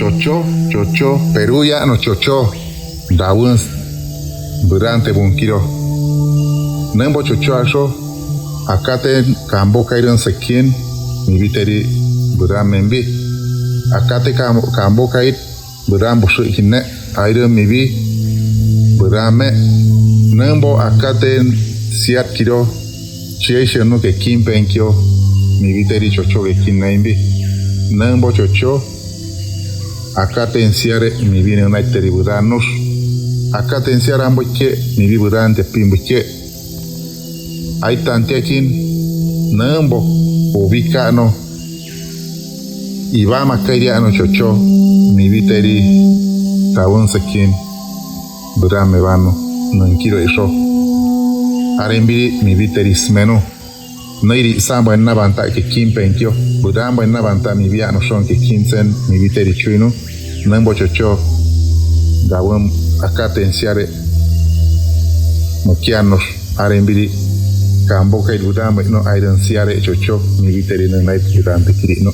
chocho, Perú ya no chocho, dawun durante bunkiro. Nembo chocho aso, akate Kambo kairon sekin, mi viteri buran membi. Akate Kambo kait buran bosu hinne, airon mi vi buran me. Nembo akate siat kiro, chiesho no ke kim penkyo, mi viteri chocho ke kin naimbi. Nembo chocho, akate ensiare mi vine un aiteri buranos. Akate ensiare amboche mi vi burante pimboche. Ai tanti akin, nembo ubicano. Iba makairia chocho, mi viteri tawon sekin burame vano, non kiro iso. Arembiri mi viteri smeno. Noiri sambo en nabanta ke kimpenkyo, budambo en nabanta mi viano son ke kinsen mi viteri chuino, nembo chocho dawon akate ensiare mokianos arembiri Kambo kai budambo no aidan siare chocho mi viteri no night budante kirino.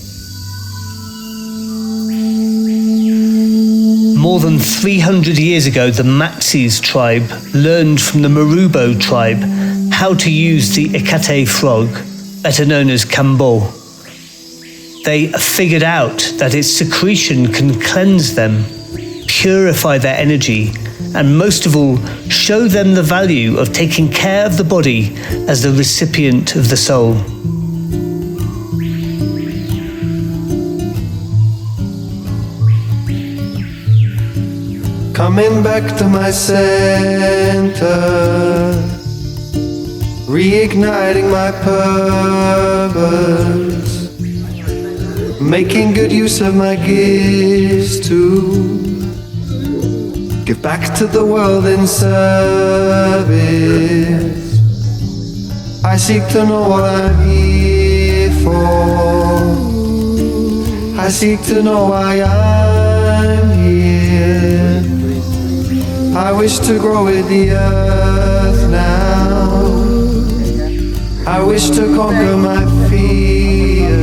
More than 300 years ago, the Matsis tribe learned from the Marubo tribe how to use the Ikate frog, better known as Kambo. They figured out that its secretion can cleanse them, purify their energy, and most of all, show them the value of taking care of the body as the recipient of the soul. Coming back to my center, reigniting my purpose, making good use of my gifts to give back to the world in service. I seek to know what I'm here for. I seek to know why I'm here. I wish to grow with the earth now. I wish to conquer my fear,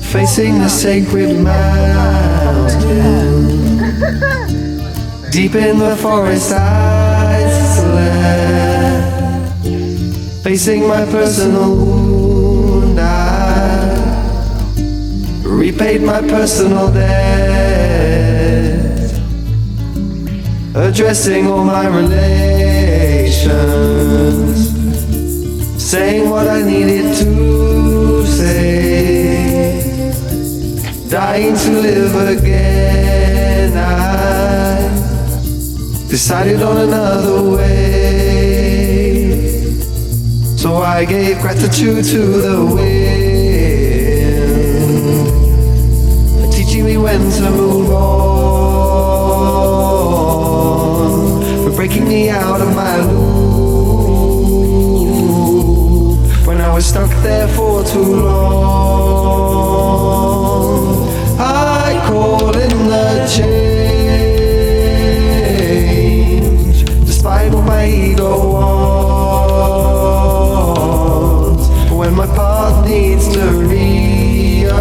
facing the sacred mountain. Deep in the forest I slept, facing my personal wound. I repaid my personal debt, addressing all my relations, saying what I needed to say, dying to live again. I decided on another way, so I gave gratitude to the wind for teaching me when to move on, for breaking me out of my loop when I was stuck there for too long. I call in the change, despite what my ego wants. When my path needs to rearrange,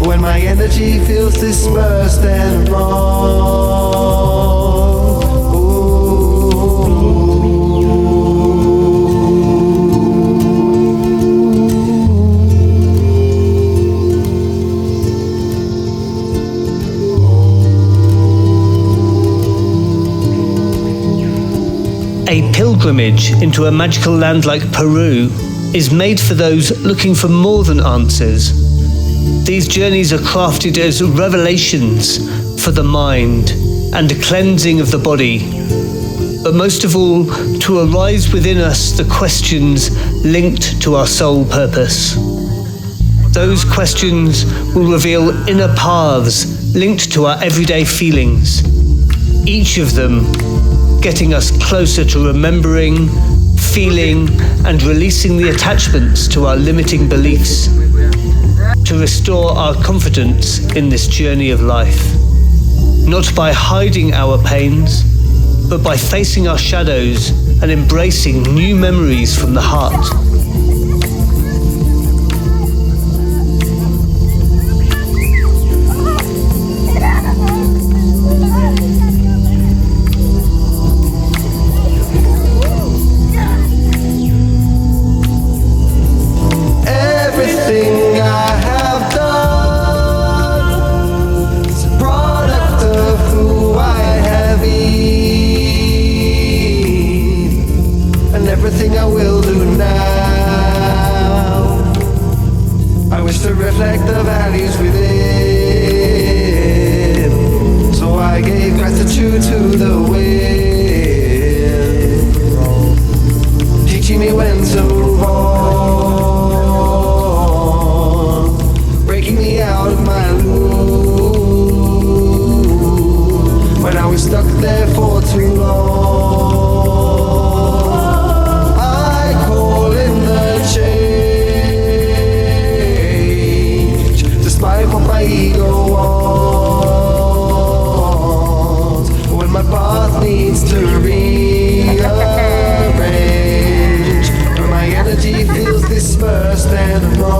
when my energy feels dispersed and wrong. A pilgrimage into a magical land like Peru is made for those looking for more than answers. These journeys are crafted as revelations for the mind and a cleansing of the body, but most of all, to arise within us the questions linked to our soul purpose. Those questions will reveal inner paths linked to our everyday feelings, each of them getting us closer to remembering, feeling, and releasing the attachments to our limiting beliefs, to restore our confidence in this journey of life, not by hiding our pains, but by facing our shadows and embracing new memories from the heart. to the wind, teaching me when to move on, breaking me out of my loop when I was stuck there for too long. I call in the change, despite what my ego wants. When my path needs to rearrange, when my energy feels dispersed and I'm wrong.